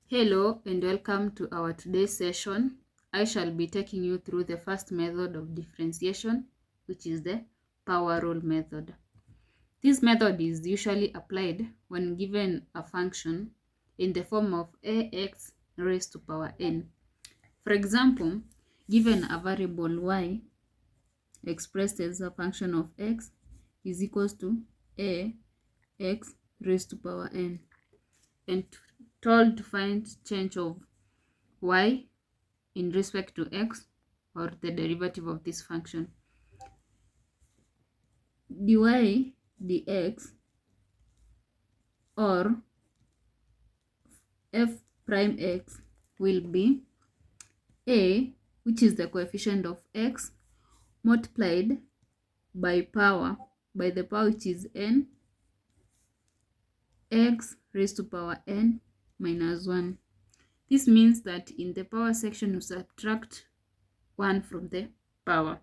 Hello and welcome to our today's session. I shall be taking you through the first method of differentiation, which is the power rule method. This method is usually applied when given a function in the form of ax raised to power n. For example, given a variable y expressed as a function of x is equals to ax raised to power n, and told to find change of y in respect to x, or the derivative of this function. Dy dx or f prime x will be a, which is the coefficient of x, multiplied by the power which is n, x raised to power n minus 1. This means that in the power section you subtract 1 from the power.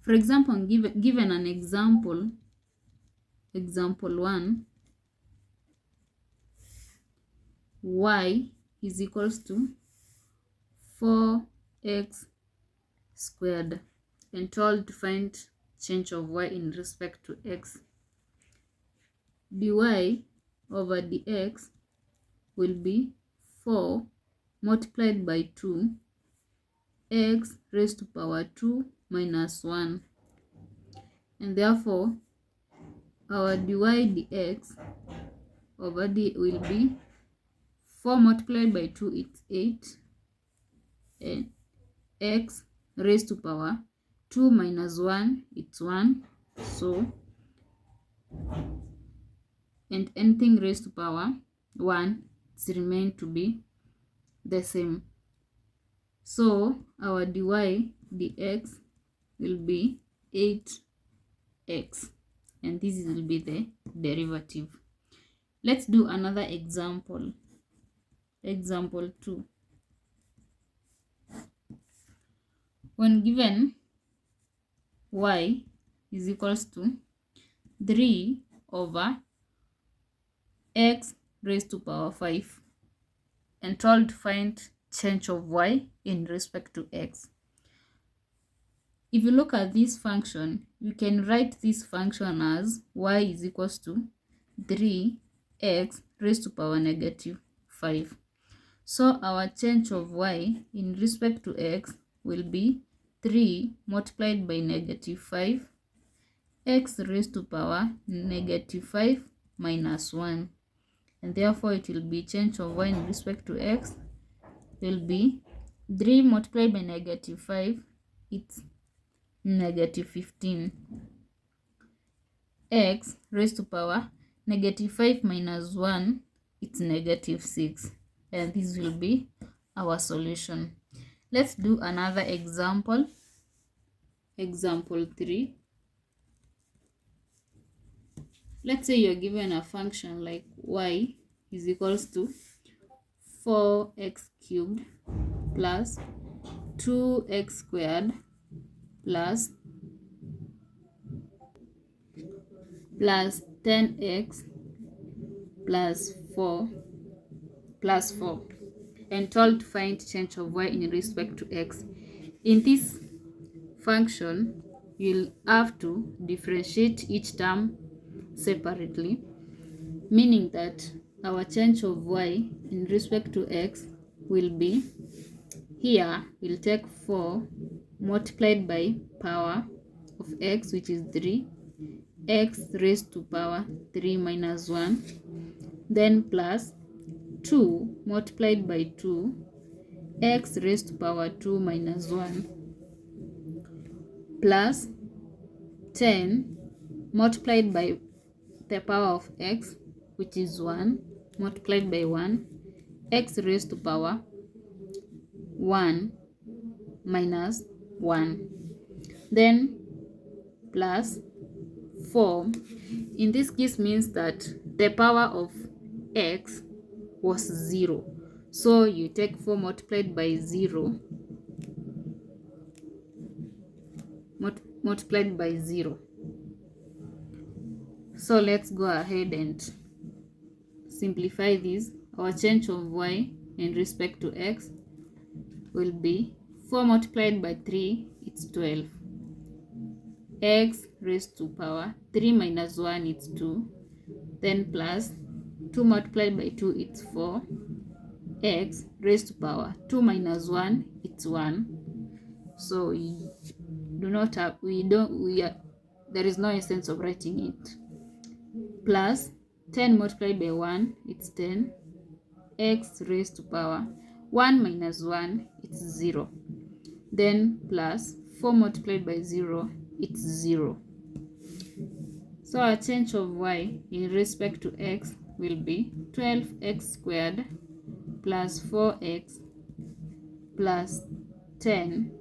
For example, given an example 1, y is equals to 4x squared, and told to find change of y in respect to x. Dy over dx will be 4 multiplied by 2 x raised to power 2 minus 1, and therefore our dy dx over d will be 4 multiplied by 2, it's 8, and x raised to power 2 minus 1, it's 1, so, and anything raised to power 1, it's remain to be the same. So our dy dx will be 8x, and this will be the derivative. Let's do another example. Example 2. When given y is equals to 3 over x raised to power 5, and told to find change of y in respect to x. If you look at this function, you can write this function as y is equals to 3x raised to power negative 5. So our change of y in respect to x will be 3 multiplied by negative 5, x raised to power negative 5 minus 1. And therefore it will be change of y in respect to x will be 3 multiplied by negative 5, it's negative 15. X raised to power negative 5 minus 1, it's negative 6. And this will be our solution. Let's do another example. Example 3. Let's say you're given a function like y is equals to 4x cubed plus 2x squared plus 10x plus 4 and told to find change of y in respect to x. In this function, you'll have to differentiate each term separately, meaning that our change of y in respect to x will be, here we'll take 4 multiplied by power of x, which is 3, x raised to power 3 minus 1, then plus 2 multiplied by 2, x raised to power 2 minus 1, plus 10 multiplied by the power of x, which is 1, multiplied by 1, x raised to power 1 minus 1, then plus 4. In this case means that the power of x was 0. So you take 4 multiplied by 0, multiplied by 0. So let's go ahead and simplify this. our change of y in respect to x will be 4 multiplied by 3, it's 12. X raised to power 3 minus 1, it's 2. Then plus 2 multiplied by 2, it's 4. X raised to power 2 minus 1, it's 1. So we do not have, there is no essence of writing it. Plus 10 multiplied by 1, it's 10. X raised to power 1 minus 1, it's 0. Then plus 4 multiplied by 0, it's 0. So our change of y in respect to x will be 12x squared plus 4x plus 10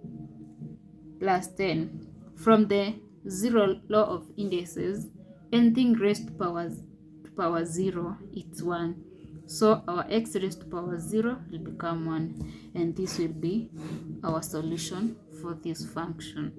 plus 10. From the zero law of indices, anything raised to power 0, it's 1. So our x raised to power 0 will become 1, and this will be our solution for this function.